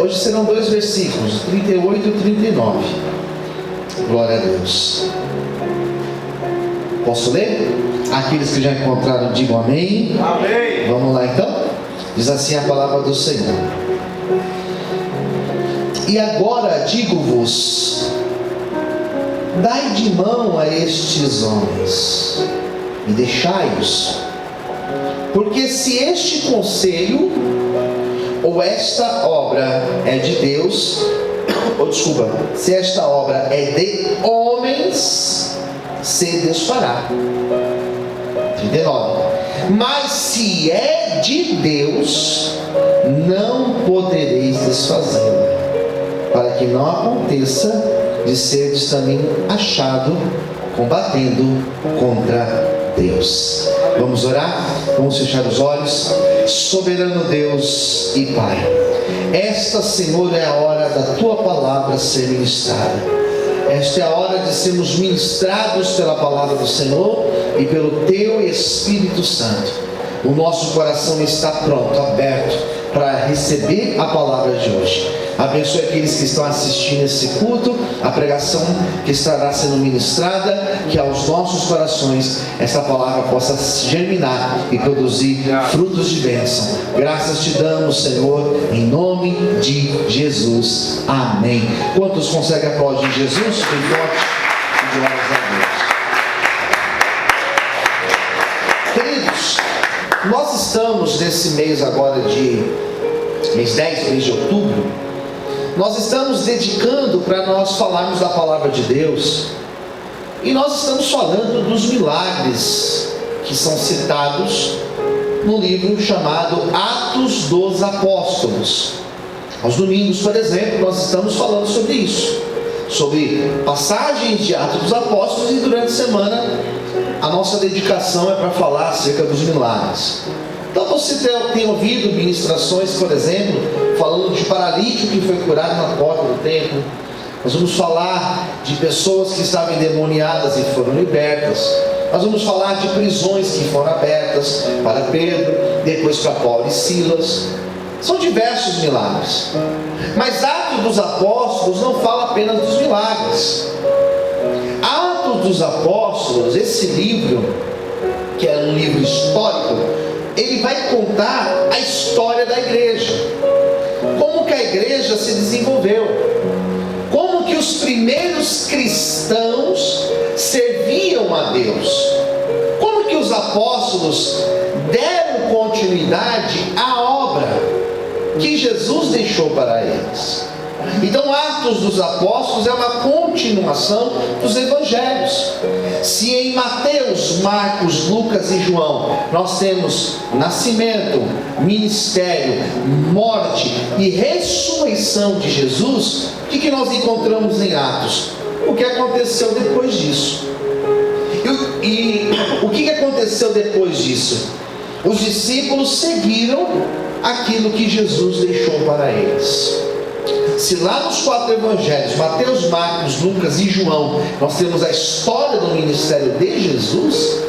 Hoje serão 2 versículos, 38 e 39. Glória a Deus. Posso ler? Aqueles que já encontraram, digam amém. Amém. Vamos lá então. Diz assim a palavra do Senhor: E agora digo-vos, dai de mão a estes homens e deixai-os, porque se este conselho ou esta obra é de Deus, se esta obra é de homens, se desfará. 39. Mas se é de Deus, não podereis desfazê-la, para que não aconteça de seres também achado combatendo contra Deus. Vamos orar? Vamos fechar os olhos. Soberano Deus e Pai, esta, Senhor, é a hora da Tua palavra ser ministrada. Esta é a hora de sermos ministrados pela palavra do Senhor e pelo Teu Espírito Santo. O nosso coração está pronto, aberto, para receber a palavra de hoje. Abençoe aqueles que estão assistindo esse culto, a pregação que estará sendo ministrada, que aos nossos corações essa palavra possa germinar e produzir frutos de bênção. Graças te damos, Senhor, em nome de Jesus. Amém. Quantos conseguem aplaudir Jesus? Bem forte. Glórias a Deus. Queridos, nós estamos nesse mês agora de mês 10, mês de outubro. Nós estamos dedicando para nós falarmos da palavra de Deus, e nós estamos falando dos milagres que são citados no livro chamado Atos dos Apóstolos. Aos domingos, por exemplo, nós estamos falando sobre isso, sobre passagens de Atos dos Apóstolos, e durante a semana a nossa dedicação é para falar acerca dos milagres. Então você tem ouvido ministrações, por exemplo, falando de paralítico que foi curado na porta do templo. Nós vamos falar de pessoas que estavam endemoniadas e foram libertas. Nós vamos falar de prisões que foram abertas para Pedro, depois para Paulo e Silas. São diversos milagres. Mas Atos dos Apóstolos não fala apenas dos milagres. Atos dos Apóstolos, esse livro, que é um livro histórico, ele vai contar a história da igreja, como que a igreja se desenvolveu, como que os primeiros cristãos serviam a Deus, como que os apóstolos deram continuidade à obra que Jesus deixou para eles. Então, Atos dos Apóstolos é uma continuação dos Evangelhos. Se em Mateus, Marcos, Lucas e João nós temos nascimento, ministério, morte e ressurreição de Jesus, o que nós encontramos em Atos? O que aconteceu depois disso? E o que aconteceu depois disso? Os discípulos seguiram aquilo que Jesus deixou para eles. Se lá nos 4 evangelhos, Mateus, Marcos, Lucas e João, nós temos a história do ministério de Jesus,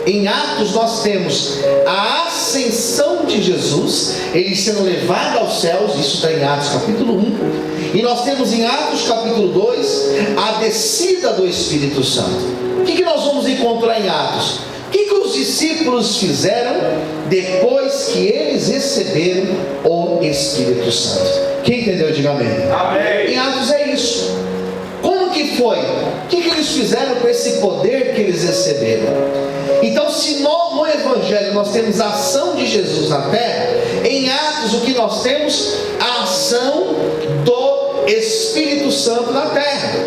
em Atos nós temos a ascensão de Jesus, ele sendo levado aos céus, isso está em Atos capítulo 1, e nós temos em Atos capítulo 2, a descida do Espírito Santo. O que nós vamos encontrar em Atos? O que os discípulos fizeram depois que eles receberam o Espírito Santo? Quem entendeu, diga amém. Amém. Em Atos é isso. Como que foi? O que eles fizeram com esse poder que eles receberam? Então, se no Evangelho nós temos a ação de Jesus na terra, em Atos o que nós temos? A ação do Espírito Santo na terra.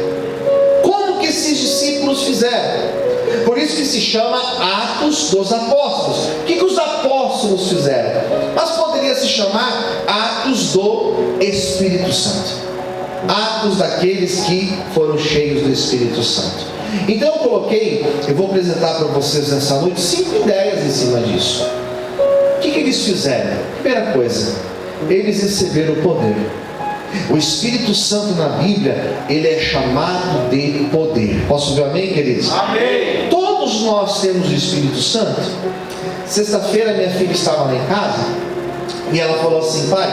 Como que esses discípulos fizeram? Por isso que se chama Atos dos Apóstolos. O que os apóstolos fizeram? Mas poderia se chamar Atos do Espírito Santo. Atos daqueles que foram cheios do Espírito Santo. Então eu vou apresentar para vocês nessa noite 5 ideias em cima disso. O que eles fizeram? Primeira coisa, eles receberam o poder. O Espírito Santo na Bíblia, ele é chamado de poder. Posso ouvir amém, queridos? Amém. Todos nós temos o Espírito Santo. Sexta-feira minha filha estava lá em casa e ela falou assim: pai,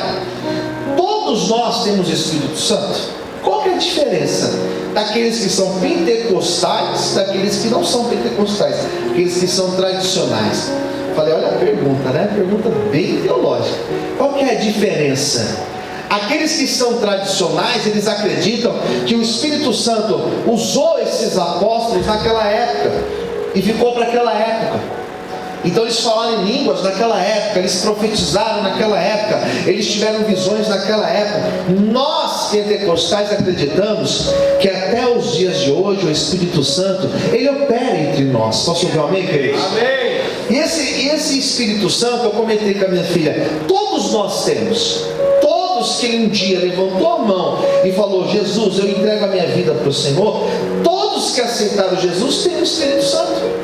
todos todos nós temos o Espírito Santo? Qual que é a diferença daqueles que são pentecostais, daqueles que não são pentecostais, aqueles que são tradicionais? Falei, olha a pergunta, né? Pergunta bem teológica. Qual que é a diferença? Aqueles que são tradicionais, eles acreditam que o Espírito Santo usou esses apóstolos naquela época e ficou para aquela época. Então eles falaram em línguas naquela época, eles profetizaram naquela época, eles tiveram visões naquela época. Nós pentecostais acreditamos que até os dias de hoje o Espírito Santo, ele opera entre nós. Posso ouvir um amém, queridos? Amém. E esse Espírito Santo, eu comentei com a minha filha, todos nós temos. Todos que um dia levantou a mão e falou, Jesus, eu entrego a minha vida para o Senhor, todos que aceitaram Jesus têm o Espírito Santo.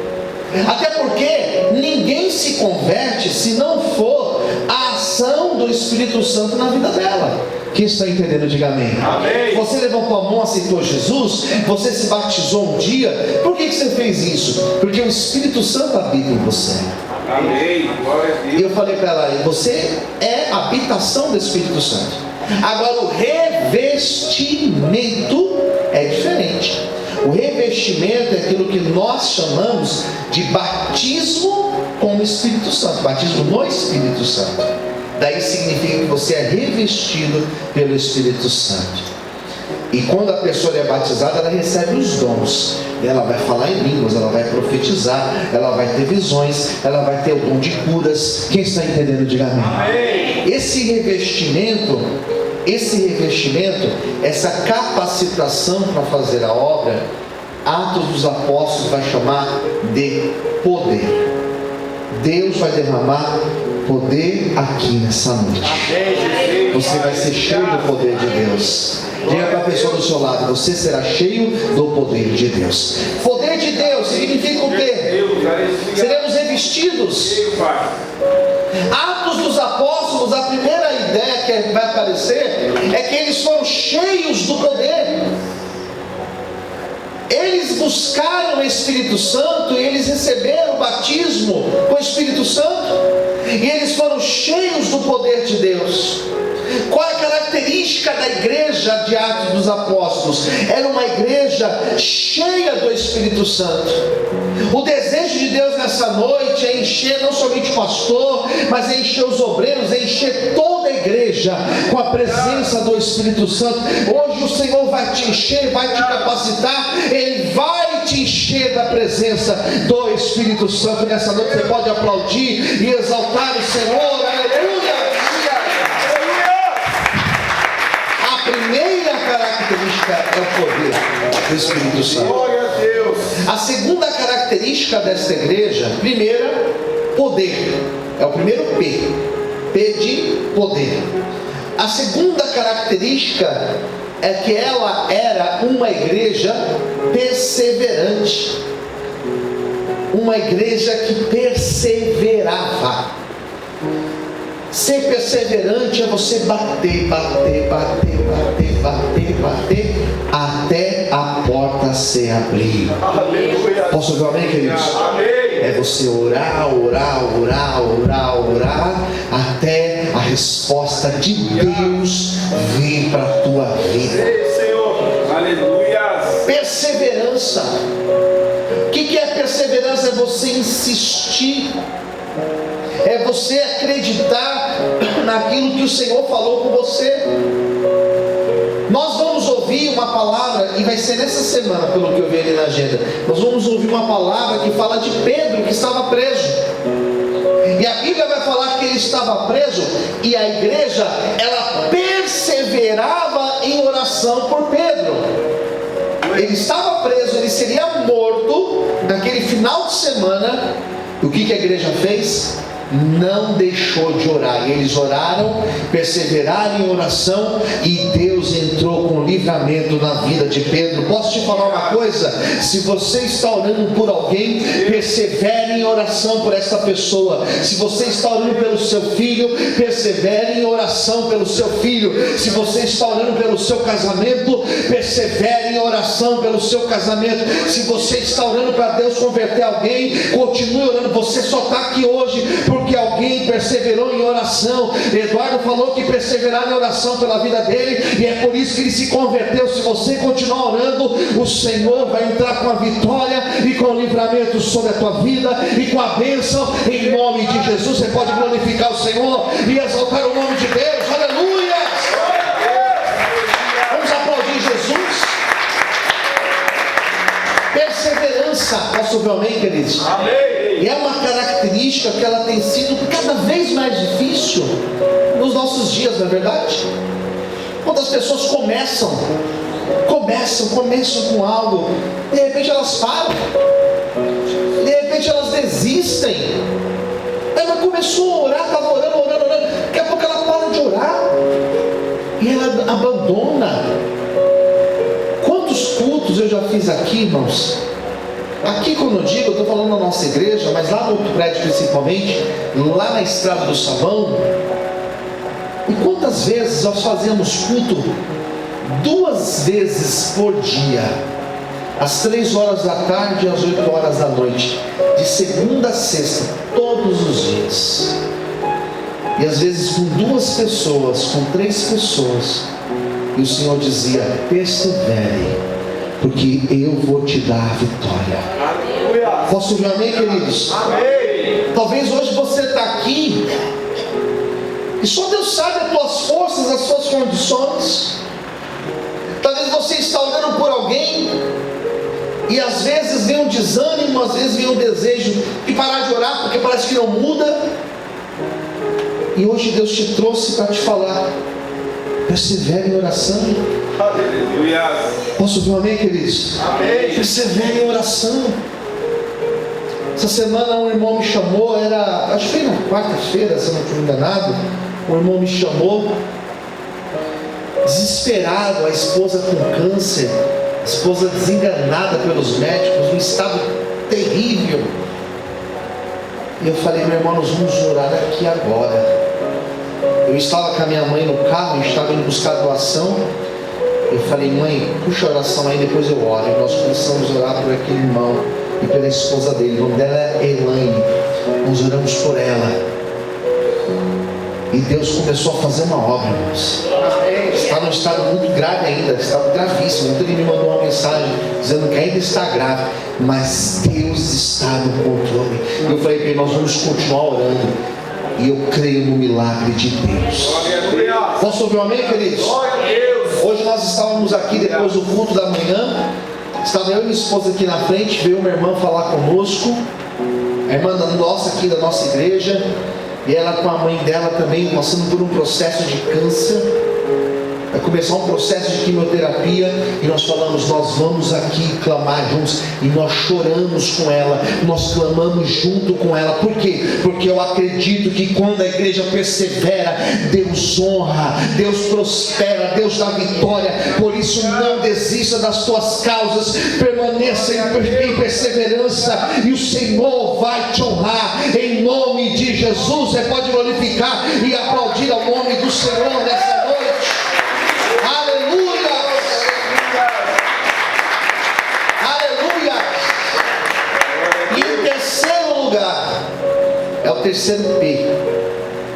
Até porque ninguém se converte se não for a ação do Espírito Santo na vida dela. Quem está entendendo, diga amém. Amém. Você levantou a mão, aceitou Jesus, você se batizou um dia. Por que você fez isso? Porque o Espírito Santo habita em você. Amém. Glória a Deus. E eu falei para ela, você é a habitação do Espírito Santo. Agora o revestimento é diferente. O revestimento é aquilo que nós chamamos de batismo com o Espírito Santo, batismo no Espírito Santo. Daí significa que você é revestido pelo Espírito Santo. E quando a pessoa é batizada, ela recebe os dons. Ela vai falar em línguas, ela vai profetizar, ela vai ter visões, ela vai ter o dom de curas. Quem está entendendo, diga amém. Esse revestimento, essa capacitação para fazer a obra, Atos dos Apóstolos vai chamar de poder. Deus vai derramar poder aqui nessa noite. Você vai ser cheio do poder de Deus. Diga para a pessoa do seu lado, você será cheio do poder de Deus. Poder de Deus significa o quê? Seremos revestidos. Atos dos Apóstolos, a primeira ideia que vai aparecer é que eles foram cheios do poder. Eles buscaram o Espírito Santo e eles receberam o batismo com o Espírito Santo, e eles foram cheios do poder de Deus. Qual é a característica da igreja de Atos dos Apóstolos? Era uma igreja cheia do Espírito Santo. O desejo de Deus nessa noite é encher não somente o pastor, mas é encher os obreiros, é encher toda a igreja com a presença do Espírito Santo. Hoje o Senhor vai te encher, vai te capacitar, Ele vai te encher da presença do Espírito Santo. Nessa noite você pode aplaudir e exaltar o Senhor. Aleluia! A primeira característica é o poder do Espírito Santo. Glória a Deus. A segunda característica desta igreja, primeira, poder. É o primeiro P. P de poder. A segunda característica é que ela era uma igreja perseverante. Uma igreja que perseverava. Ser perseverante é você bater, até a porta se abrir. Aleluia. Posso ouvir um amém, queridos? Amém. É você orar, até a resposta de Deus vir para a tua vida. Ei, Senhor. Aleluia. Perseverança. O que é perseverança? É você insistir. É você acreditar naquilo que o Senhor falou com você. Nós vamos ouvir uma palavra, e vai ser nessa semana, pelo que eu vi ali na agenda. Nós vamos ouvir uma palavra que fala de Pedro, que estava preso. E a Bíblia vai falar que ele estava preso, e a igreja, ela perseverava em oração por Pedro. Ele estava preso, ele seria morto naquele final de semana. O que a igreja fez? Não deixou de orar. E eles oraram, perseveraram em oração, e Deus entrou com livramento na vida de Pedro. Posso te falar uma coisa? Se você está orando por alguém, persevere em oração por essa pessoa. Se você está orando pelo seu filho, persevere em oração pelo seu filho. Se você está orando pelo seu casamento, persevere em oração pelo seu casamento. Se você está orando para Deus converter alguém, continue orando. Você só está aqui hoje porque porque alguém perseverou em oração. Eduardo falou que perseverar em oração pela vida dele, e é por isso que ele se converteu. Se você continuar orando, o Senhor vai entrar com a vitória e com o livramento sobre a tua vida e com a bênção em nome de Jesus. Você pode glorificar o Senhor e exaltar o nome de Deus. Aleluia! Vamos aplaudir Jesus. Perseverança, posso ouvir amém, queridos? Amém. E é uma característica que ela tem sido cada vez mais difícil nos nossos dias, não é verdade? Quantas pessoas começam com algo, de repente elas param, de repente elas desistem. Ela começou a orar, estava orando, daqui a pouco ela para de orar e ela abandona. Quantos cultos eu já fiz aqui, irmãos? Aqui, quando eu digo, eu estou falando na nossa igreja, mas lá no outro prédio principalmente, lá na Estrada do Sabão. E quantas vezes nós fazíamos culto 2 vezes por dia, às 3 horas da tarde e às 8 horas da noite, de segunda a sexta, todos os dias. E às vezes com 2 pessoas, com 3 pessoas, e o Senhor dizia: persevere, porque eu vou te dar a vitória. Aleluia. Posso ouvir amém, queridos? Amém. Talvez hoje você está aqui e só Deus sabe as tuas forças, as suas condições. Talvez você está orando por alguém e às vezes vem um desânimo, às vezes vem um desejo de parar de orar porque parece que não muda. E hoje Deus te trouxe para te falar: persevere em oração. Aleluia. Posso ouvir um amém, queridos? Amém. Persevere em oração. Essa semana um irmão me chamou, acho que foi na quarta-feira, se eu não estou enganado. Um irmão me chamou, desesperado, a esposa com câncer, a esposa desenganada pelos médicos, um estado terrível. E eu falei: meu irmão, nós vamos orar aqui agora. Eu estava com a minha mãe no carro, eu estava indo buscar doação. Eu falei: mãe, puxa a oração aí, depois eu oro. E nós começamos a orar por aquele irmão e pela esposa dele. O nome dela é Elaine. Nós oramos por ela. E Deus começou a fazer uma obra, irmãos. Está num estado muito grave ainda, estado gravíssimo. Então ele me mandou uma mensagem dizendo que ainda está grave, mas Deus está no controle. Eu falei para ele: nós vamos continuar orando, e eu creio no milagre de Deus. Aleluia. Posso ouvir um amém, queridos? Glória a Deus. Hoje nós estávamos aqui depois do culto da manhã. Estava eu e minha esposa aqui na frente. Veio uma irmã falar conosco, a irmã nossa aqui da nossa igreja, e ela com a mãe dela também passando por um processo de câncer. Vai começar um processo de quimioterapia, e nós falamos: nós vamos aqui clamar juntos. E nós choramos com ela, nós clamamos junto com ela. Por quê? Porque eu acredito que quando a igreja persevera, Deus honra, Deus prospera, Deus dá vitória. Por isso, não desista das tuas causas, permaneça em perseverança, e o Senhor vai te honrar em nome de Jesus. Você pode glorificar e aplaudir ao nome do Senhor nessa noite. Aleluia! Aleluia! E em terceiro lugar, é o terceiro P.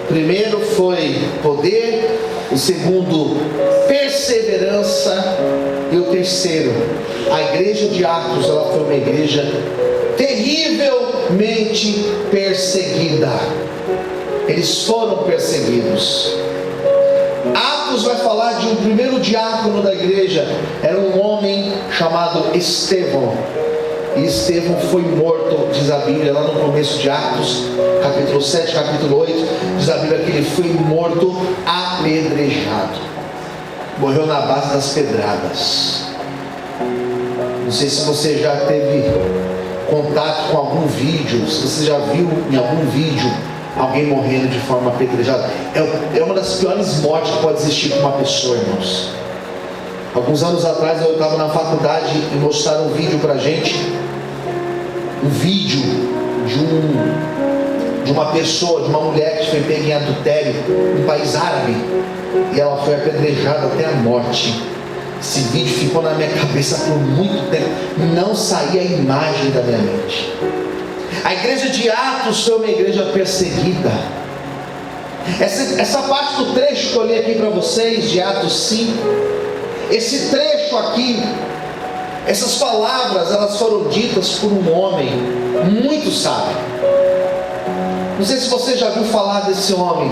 O primeiro foi poder, o segundo, perseverança, e o terceiro, a igreja de Atos, ela foi uma igreja terrivelmente perseguida. Eles foram perseguidos. Atos vai falar de um primeiro diácono da igreja. Era um homem chamado Estevão. E Estevão foi morto, diz a Bíblia lá no começo de Atos, capítulo 7, capítulo 8, diz a Bíblia que ele foi morto apedrejado. Morreu na base das pedradas. Não sei se você já teve contato com algum vídeo, se você já viu em algum vídeo alguém morrendo de forma apedrejada. É uma das piores mortes que pode existir com uma pessoa, irmãos. Alguns anos atrás eu estava na faculdade e mostraram um vídeo pra gente. Um vídeo de uma pessoa, de uma mulher que foi pega em adultério no país árabe, e ela foi apedrejada até a morte. Esse vídeo ficou na minha cabeça por muito tempo, não saía a imagem da minha mente. A igreja de Atos foi uma igreja perseguida. Essa parte do trecho que eu li aqui para vocês, de Atos 5, esse trecho aqui, essas palavras, elas foram ditas por um homem muito sábio. Não sei se você já ouviu falar desse homem.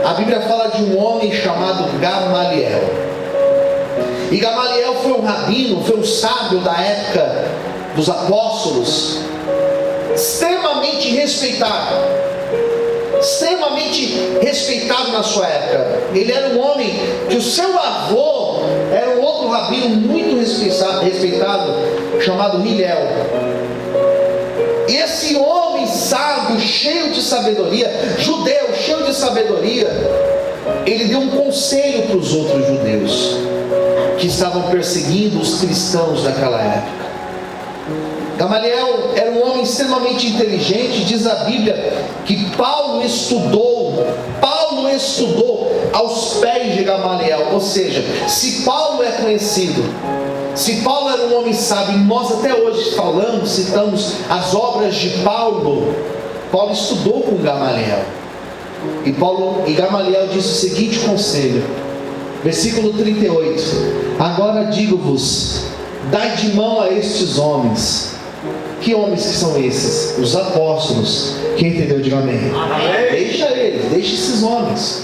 A Bíblia fala de um homem chamado Gamaliel. E Gamaliel foi um rabino, foi um sábio da época dos apóstolos, extremamente respeitado na sua época. Ele era um homem que o seu avô era um outro rabino muito respeitado, chamado Hillel. E esse homem sábio, cheio de sabedoria, judeu, cheio de sabedoria, ele deu um conselho para os outros judeus que estavam perseguindo os cristãos daquela época. Gamaliel era um homem extremamente inteligente. Diz a Bíblia que Paulo estudou aos pés de Gamaliel. Ou seja, se Paulo é conhecido, se Paulo era um homem sábio, e nós até hoje citamos as obras de Paulo, Paulo estudou com Gamaliel. E Gamaliel disse o seguinte conselho, versículo 38: agora digo-vos, dai de mão a estes homens. Que homens que são esses? Os apóstolos. Quem entendeu, diga amém. Amém. Deixa eles, deixa esses homens.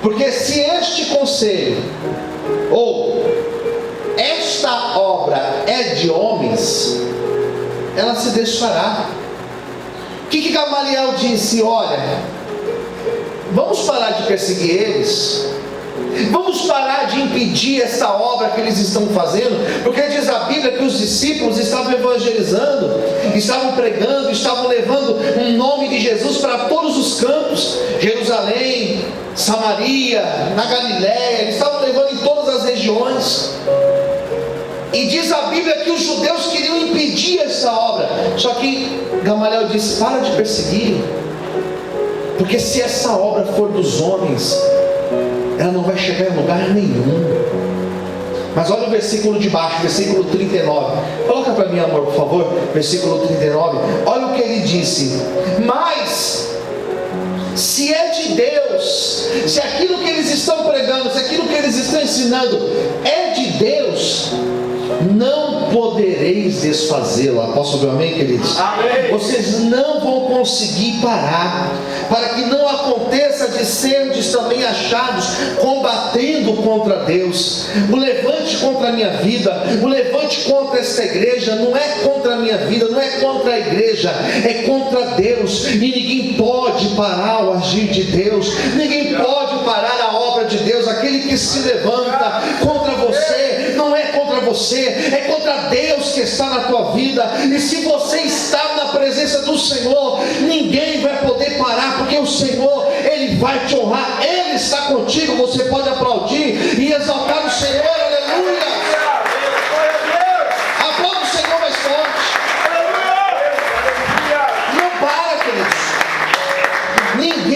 Porque se este conselho, ou esta obra é de homens, ela se desfará. O que Gamaliel disse? Olha, vamos parar de perseguir eles. Vamos parar de impedir essa obra que eles estão fazendo, porque diz a Bíblia que os discípulos estavam evangelizando, estavam pregando, estavam levando o nome de Jesus para todos os cantos, Jerusalém, Samaria, na Galiléia, eles estavam levando em todas as regiões. E diz a Bíblia que os judeus queriam impedir essa obra, só que Gamaliel disse: para de perseguir, porque se essa obra for dos homens, ela não vai chegar em lugar nenhum. Mas olha o versículo de baixo, versículo 39. Coloca para mim, amor, por favor, versículo 39. Olha o que ele disse: mas se é de Deus, se aquilo que eles estão pregando, se aquilo que eles estão ensinando é de Deus, não podereis desfazê-lo. Posso ouvir amém, queridos? Amém. Vocês não vão conseguir parar, para que não aconteça de serdes também achados combatendo contra Deus. O levante contra a minha vida, o levante contra esta igreja, não é contra a minha vida, não é contra a igreja, é contra Deus. E ninguém pode parar o agir de Deus, ninguém pode parar a obra de Deus. Aquele que se levanta contra você, não é contra você, é contra Deus que está na tua vida. E se você está na presença do Senhor, ninguém vai poder parar, porque o Senhor, Ele vai te honrar, Ele está contigo. Você pode aplaudir